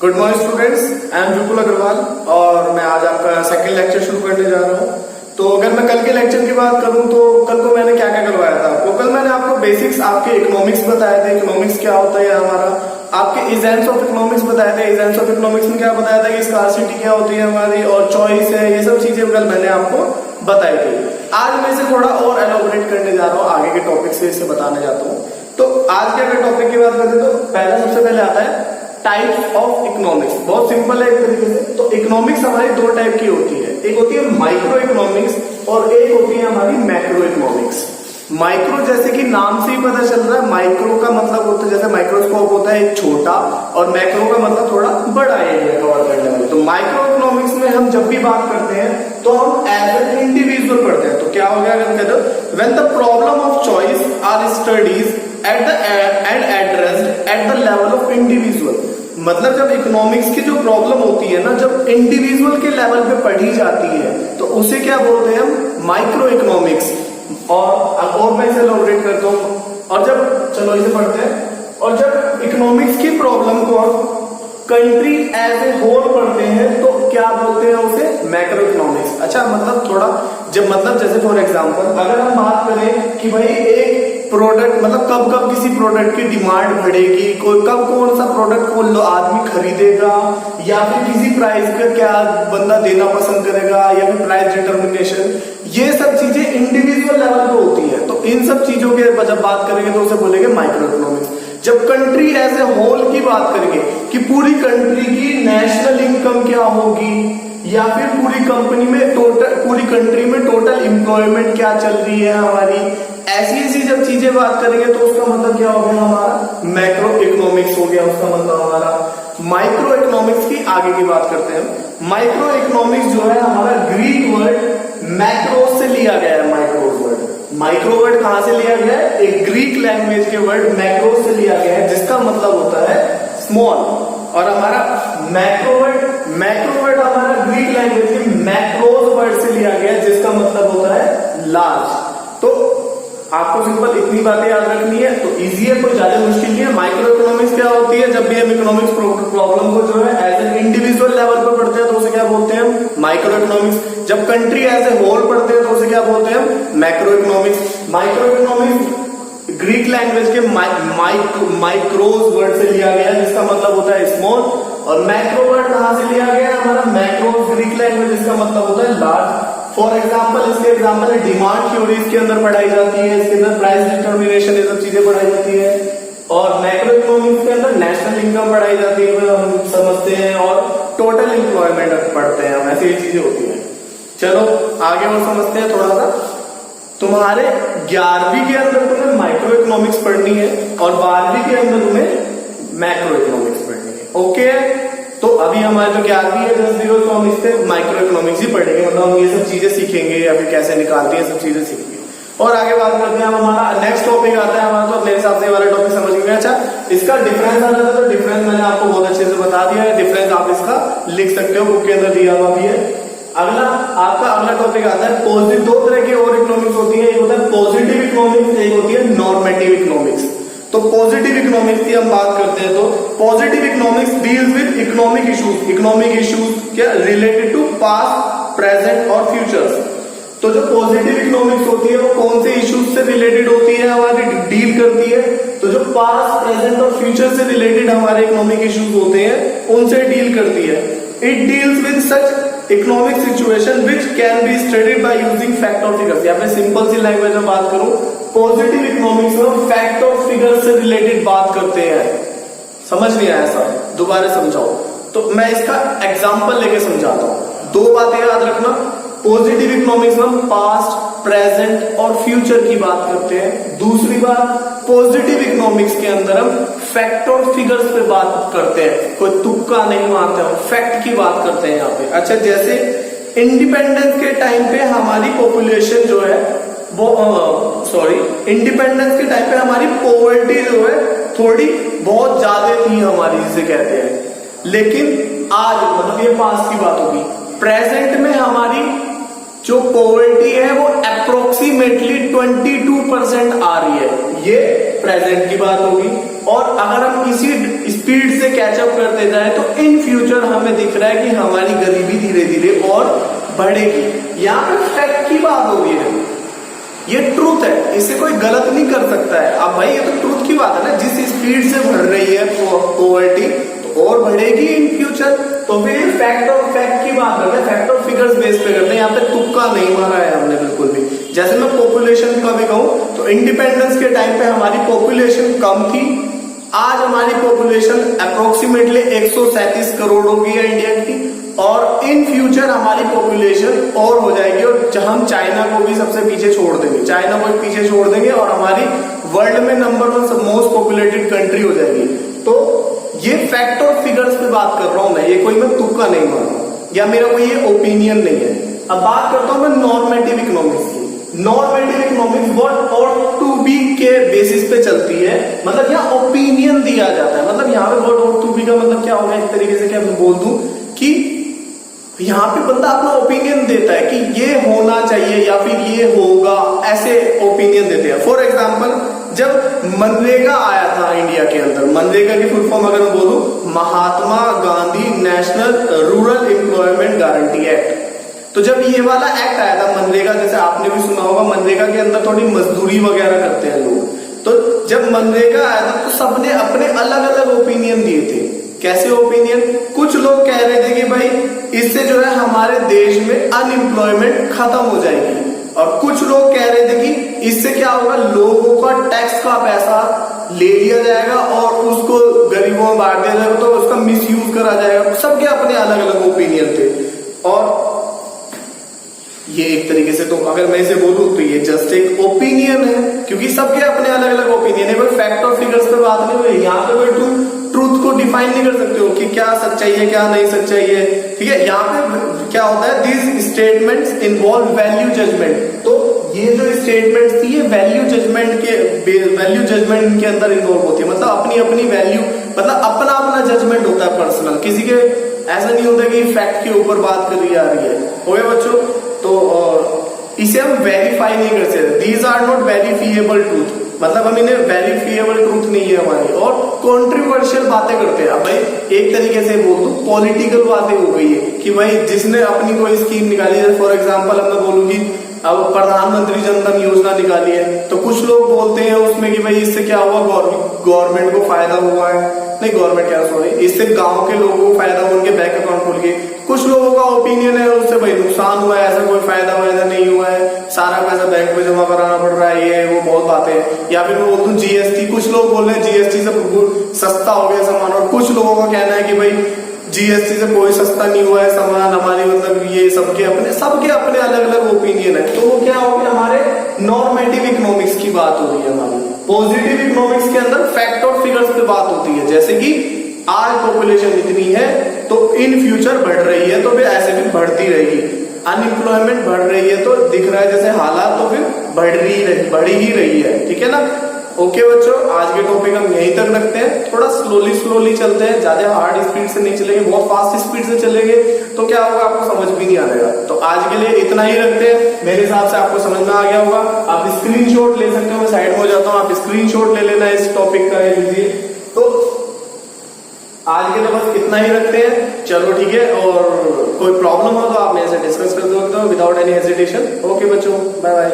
Good morning students, I am Vipul Agrawal और मैं आज आपका सेकंड लेक्चर शुरू करने जा रहा हूँ। तो अगर मैं कल के लेक्चर की बात करूँ तो कल को मैंने क्या क्या करवाया था आपको। कल मैंने आपको बेसिक्स आपके इकोनॉमिक्स बताए थे, इकोनॉमिक्स क्या होता है हमारा, आपके इजेंट्स ऑफ इकोनॉमिक्स बताए थे। इजेंट्स ऑफ इकोनॉमिक्स में क्या बताया था कि स्कार्सिटी क्या होती है हमारी और चॉइस है, ये सब चीजें कल मैंने आपको बताई थी। आज मैं इसे थोड़ा और एलोबरेट करने जा रहा हूँ, आगे के टॉपिक से इसे बताने जाता हूँ। तो आज के अगर टॉपिक की बात करें तो पहला सबसे पहले आता है टाइप्स ऑफ इकोनॉमिक्स। बहुत सिंपल है एक तरीके से। तो इकोनॉमिक्स हमारी दो टाइप की होती है, एक होती है माइक्रो इकोनॉमिक्स और एक होती है हमारी मैक्रो इकोनॉमिक्स। माइक्रो जैसे कि नाम से ही पता चल रहा है, माइक्रो का मतलब होता है जैसे माइक्रोस्कोप होता है एक छोटा, और मैक्रो का मतलब थोड़ा बड़ा एरिया कवर करने वाले। तो माइक्रो इकोनॉमिक्स में हम जब भी बात करते हैं तो हम एज एन इंडिविजुअल पढ़ते हैं। तो क्या हो गया अगर कहते हो when the problem of choice are studies at the end addressed at the level of individual. मतलब जब इकोनॉमिक्स की जो प्रॉब्लम होती है ना, जब इंडिविजुअल के लेवल पे पढ़ी जाती है तो उसे क्या बोलते हैं हम, माइक्रो इकोनॉमिक्स। और मैं इसे एलैबोरेट करता हूँ। और जब चलो इसे पढ़ते हैं, और जब इकोनॉमिक्स की प्रॉब्लम को कंट्री एज ए होल पढ़ते हैं तो क्या बोलते हैं उसे, मैक्रो इकोनॉमिक्स। अच्छा मतलब थोड़ा जब मतलब जैसे फॉर एग्जांपल अगर हम बात करें कि भाई एक प्रोडक्ट मतलब कब कब किसी प्रोडक्ट की डिमांड बढ़ेगी, कोई कब कौन सा प्रोडक्ट को आदमी खरीदेगा, या फिर किसी प्राइस का क्या बंदा देना पसंद करेगा, या फिर प्राइस डिटर्मिनेशन, ये सब चीजें इंडिविजुअल लेवल पे होती है। तो इन सब चीजों के जब बात करेंगे तो उसे बोलेंगे माइक्रो इकोनॉमिक्स। जब कंट्री एज ए होल की बात करेंगे कि पूरी कंट्री की नेशनल इनकम क्या होगी, या फिर पूरी कंपनी में पूरी कंट्री में टोटल एम्प्लॉयमेंट क्या चल रही है हमारी, ऐसी ऐसी जब चीजें बात करेंगे तो उसका मतलब क्या हो गया हमारा, मैक्रो इकोनॉमिक्स हो गया उसका मतलब हमारा। माइक्रो इकोनॉमिक्स की आगे की बात करते हैं। माइक्रो इकोनॉमिक्स जो है हमारा ग्रीक वर्ड मैक्रो से लिया गया है। माइक्रो वर्ड कहां से लिया गया है, एक ग्रीक लैंग्वेज के वर्ड मैक्रो से लिया गया है, जिसका मतलब होता है स्मॉल। और हमारा मैक्रो वर्ड हमारा ग्रीक लैंग्वेज के मैक्रोज वर्ड से लिया गया है, जिसका मतलब होता है लार्ज। तो आपको सिंपल इतनी बातें याद रखनी है तो इजी है, कोई ज्यादा मुश्किल नहीं है। माइक्रो इकोनॉमिक्स क्या होती है, जब भी हम इकोनॉमिक्स प्रॉब्लम को जो है एज एन इंडिविजुअल लेवल पर पढ़ते हैं तो उसे क्या बोलते हैं, माइक्रो इकोनॉमिक्स। जब कंट्री एज ए होल पढ़ते हैं तो उसे क्या बोलते हैं, macro economics. Micro economics Greek language के माइक्रोज वर्ड से लिया गया है, जिसका मतलब होता है स्मॉल। और मैक्रो वर्ड कहां से लिया गया है, हमारा मैक्रोज ग्रीक लैंग्वेज, जिसका मतलब होता है लार्ज। फॉर एग्जाम्पल इसके एग्जाम्पल है डिमांड थ्योरी, इसके अंदर पढ़ाई जाती है, इसके अंदर प्राइस डिटर्मिनेशन, ये सब चीजें पढ़ाई जाती है। और मैक्रो इकोनॉमिक्स के अंदर नेशनल इनकम पढ़ाई जाती है, हम समझते हैं, और टोटल एम्प्लॉयमेंट पढ़ते हैं हम, ऐसी चीजें होती है। चलो आगे और समझते हैं थोड़ा सा। तुम्हारे 11वीं के अंदर तुम्हें माइक्रो इकोनॉमिक्स पढ़नी है और 12वीं के अंदर तुम्हें मैक्रो इकोनॉमिक्स पढ़नी है। ओके, तो अभी हमारे जो 11वीं है 10 तो हम इससे माइक्रो इकोनॉमिक्स ही पढ़ेंगे, मतलब हम ये सब चीजें सीखेंगे या फिर कैसे निकालते हैं सब चीजें सीखेंगे। और आगे बात करते हैं, हमारा नेक्स्ट टॉपिक आता है हमारा, तो मेरे हिसाब से वाला टॉपिक समझ गए। अच्छा इसका डिफरेंस आ जाता है, तो डिफरेंस मैंने आपको बहुत अच्छे से बता दिया है। डिफरेंस आप इसका लिख सकते हो, बुक के अंदर दिया हुआ भी है। अगला आपका अगला टॉपिक आता है पॉजिटिव। दो तरह की और इकोनॉमिक्स होती है, एक होता है पॉजिटिव इकोनॉमिक्स, एक होती है नॉर्मेटिव इकोनॉमिक्स। तो पॉजिटिव इकोनॉमिक्स की हम बात करते हैं तो positive economics deals with economic issues क्या रिलेटेड टू पास्ट, प्रेजेंट और फ्यूचर्स। तो जो पॉजिटिव इकोनॉमिक्स होती है वो कौन से इश्यूज से रिलेटेड होती है, हमारी डील करती है। तो जो पास्ट, प्रेजेंट और फ्यूचर से रिलेटेड हमारे इकोनॉमिक इश्यूज होते हैं उनसे डील करती है। It deals with such economic situation which can be studied by using fact और फिगर्स। या फिर सिंपल सी लैंग्वेज में बात करूं, पॉजिटिव इकोनॉमिक्स में फैक्ट और फिगर्स से रिलेटेड बात करते हैं। समझ नहीं आया सर, दोबारा समझाओ। तो मैं इसका एग्जांपल लेके समझाता हूं। दो बातें याद रखना, पॉजिटिव इकोनॉमिक्स में पास्ट, प्रेजेंट और फ्यूचर की बात करते हैं। दूसरी बात, पॉजिटिव इकोनॉमिक्स के अंदर हम फैक्ट और फिगर्स पे बात करते हैं, कोई तुक्का नहीं मारते, हम फैक्ट की बात करते हैं यहाँ पे। अच्छा जैसे इंडिपेंडेंस के टाइम पे हमारी पॉपुलेशन जो है वो इंडिपेंडेंस के टाइम पे हमारी पॉवर्टी जो है थोड़ी बहुत ज्यादा थी हमारी, जिसे कहते हैं। लेकिन आज मतलब ये पास्ट की बात होगी, प्रेजेंट में हमारी जो पॉवर्टी है वो अप्रोक्सीमेटली 22% आ रही है, ये प्रेजेंट की बात होगी। और अगर हम इसी स्पीड से कैचअप करते जाए तो इन हमें दिख रहा है कि हमारी गरीबी धीरे धीरे और बढ़ेगी। यहाँ पे फैक्ट की बात हो रही है, ये ट्रूथ है, इसे कोई गलत नहीं कर सकता है। अब भाई ये तो ट्रूथ की बात है ना, जिस स्पीड से बढ़ रही है पॉवर्टी तो और बढ़ेगी इन फ्यूचर। तो फिर फैक्ट और फैक्ट की बात करते हैं, फैक्ट और फिगर्स बेस पे करते हैं, यहाँ पे तुक्का नहीं मारा है हमने बिल्कुल भी। जैसे मैं पॉपुलेशन का भी कहूँ तो इंडिपेंडेंस के टाइम पे हमारी पॉपुलेशन कम थी, आज हमारी पॉपुलेशन अप्रोक्सीमेटली 137 करोड़ हो गई है इंडिया की, और इन फ्यूचर हमारी पॉपुलेशन और हो जाएगी, और हम चाइना को भी सबसे पीछे छोड़ देंगे, चाइना को भी पीछे छोड़ देंगे और हमारी वर्ल्ड में नंबर 1 मोस्ट पॉपुलेटेड कंट्री हो जाएगी। तो ये फैक्ट और फिगर्स पे बात कर रहा हूं मैं, ये कोई मैं तुक्का नहीं मार रहा हूं या मेरा कोई ये ओपिनियन नहीं है। अब बात करता हूं मैं नॉर्मेटिव इकोनॉमिक्स की। Normative economics what ought to be के बेसिस पे चलती है, मतलब यहाँ ओपिनियन दिया जाता है। मतलब यहाँ पे व्हाट ऑट टू बी का मतलब क्या होगा, एक तरीके से क्या मैं बोल दूं कि यहाँ पे बंदा अपना ओपिनियन देता है कि ये होना चाहिए या फिर ये होगा, ऐसे ओपिनियन देते हैं। फॉर एग्जाम्पल जब मनरेगा आया था इंडिया के अंदर, मनरेगा की फुल फॉर्म अगर मैं बोलूं, Mahatma Gandhi national rural employment guarantee act. तो जब ये वाला एक्ट आया था मनरेगा, जैसे आपने भी सुना होगा, मनरेगा के अंदर थोड़ी मजदूरी वगैरह करते हैं लोग। तो जब मनरेगा आया था तो सबने अपने अलग अलग ओपिनियन दिए थे। कैसे ओपिनियन? कुछ लोग कह रहे थे कि भाई इससे जो है हमारे देश में अनएम्प्लॉयमेंट खत्म हो जाएगी, और कुछ लोग कह रहे थे कि इससे क्या होगा, लोगों का टैक्स का पैसा ले लिया जाएगा और उसको गरीबों में बांट दिया जाएगा, तो उसका मिसयूज करा जाएगा। सबके अपने अलग अलग ओपिनियन थे। और ये एक तरीके से, तो अगर मैं इसे बोलूं तो ये जस्ट एक ओपिनियन है, क्योंकि सबके अपने अलग अलग ओपिनियन है। कोई फैक्ट और फिगर्स पे बात नहीं हुई यहाँ पे, कोई तुम ट्रूथ को डिफाइन नहीं कर सकते हो कि क्या सच्चाई है क्या नहीं सच्चाई है, ठीक है। यहाँ पे क्या होता है, these statements involve value judgement. तो ये जो स्टेटमेंट्स थी ये वैल्यू जजमेंट के अंदर इन्वॉल्व होती है। मतलब अपनी अपनी वैल्यू, मतलब अपना अपना जजमेंट होता है पर्सनल, किसी के ऐसा नहीं होता कि फैक्ट के ऊपर बात करी जा रही है। ओके बच्चों, तो इसे हम वेरीफाई नहीं कर सकते। These are not verifiable truth, मतलब हम इन्हें वेरीफिएबल ट्रूथ नहीं है हमारी। और कॉन्ट्रोवर्शियल बातें करते हैं। अब भाई एक तरीके से बोल दो, पॉलिटिकल बातें हो गई है कि भाई जिसने अपनी कोई स्कीम निकाली है, फॉर एग्जाम्पल अब मैं बोलूंगी अब प्रधानमंत्री जनधन योजना निकाली है, तो कुछ लोग बोलते हैं उसमें कि भाई इससे क्या हुआ, गवर्नमेंट को फायदा हुआ है, नहीं गवर्नमेंट क्या सॉरी, इससे गांव के लोगों को फायदा हुआ, उनके बैंक अकाउंट खुल के। कुछ लोगों का ओपिनियन है उससे भाई नुकसान हुआ है, ऐसा कोई फायदा वायदा नहीं हुआ है, सारा पैसा बैंक में जमा कराना पड़ रहा है, ये वो बहुत बातें हैं। या फिर मैं बोल दूं जीएसटी, कुछ लोग बोल रहे हैं जीएसटी से सस्ता हो गया सामान, और कुछ लोगों का कहना है कि भाई जीएसटी से कोई सस्ता नहीं हुआ है सामान, हमारी मतलब ये सबके अपने अलग अलग ओपिनियन है। तो वो क्या हो गया, हमारे नॉर्मेटिव इकोनॉमिक्स की बात हो रही है। हमारी पॉजिटिव इकोनॉमिक्स के अंदर फैक्ट और फिगर्स पे बात होती है, जैसे कि आज पॉपुलेशन इतनी है तो इन फ्यूचर बढ़ रही है, तो फिर ऐसे भी बढ़ती रहेगी। अनएम्प्लॉयमेंट बढ़ रही है तो दिख रहा है जैसे हालात, तो फिर बढ़ ही रही है, ठीक है ना। ओके बच्चों, आज के टॉपिक हम यहीं तक रखते हैं। थोड़ा स्लोली चलते हैं, ज्यादा हार्ड स्पीड से नहीं चलेंगे, बहुत फास्ट स्पीड से चलेंगे तो क्या होगा, आपको समझ भी नहीं आएगा। तो आज के लिए इतना ही रखते हैं। मेरे हिसाब से आपको समझ में आ गया होगा। आप स्क्रीनशॉट ले सकते हो, मैं साइड में हो जाता हूँ, आप स्क्रीनशॉट ले लेना इस टॉपिक का, लीजिए। तो आज के लिए बस इतना ही रखते हैं, चलो ठीक है। और कोई प्रॉब्लम हो तो आप मेरे से डिस्कस कर सकते हो विदाउट एनी हेजिटेशन। ओके बच्चों, बाय बाय।